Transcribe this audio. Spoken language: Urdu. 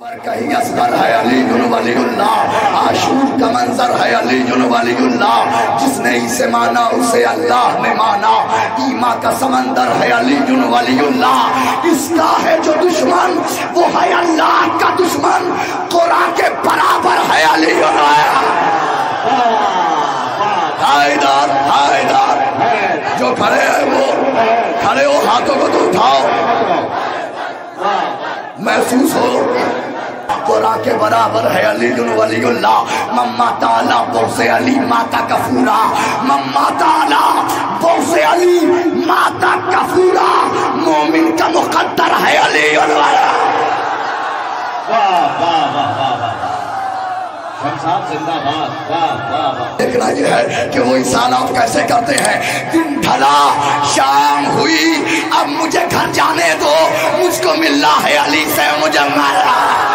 کہیں اصغر ہے علی ولی اللہ، عاشور کا منظر ہے علی ولی اللہ، جس نے اسے مانا اسے اللہ نے مانا، ایمان کا سمندر ہے علی ولی اللہ، اس کا ہے جو دشمن وہ ہے اللہ کا دشمن، قرآن کے برابر ہے علی حیدر حیدر۔ جو کھڑے ہیں وہ کھڑے ہو، ہاتھوں کو تو اٹھاؤ، محسوس ہو قرآن کے برابر ہے علی ولی اللہ۔ مما تعالی بغض علی ماتا کفورا، مما تعالی بغض علی ماتا کفورا، مومن کا مقدر ہے علی ولی۔ دیکھنا یہ ہے کہ وہ انسان آپ کیسے کرتے ہیں۔ دن ڈھلا، شام ہوئی، اب مجھے گھر جانے دو، مجھ کو ملنا ہے علی سے، مجھے مارا۔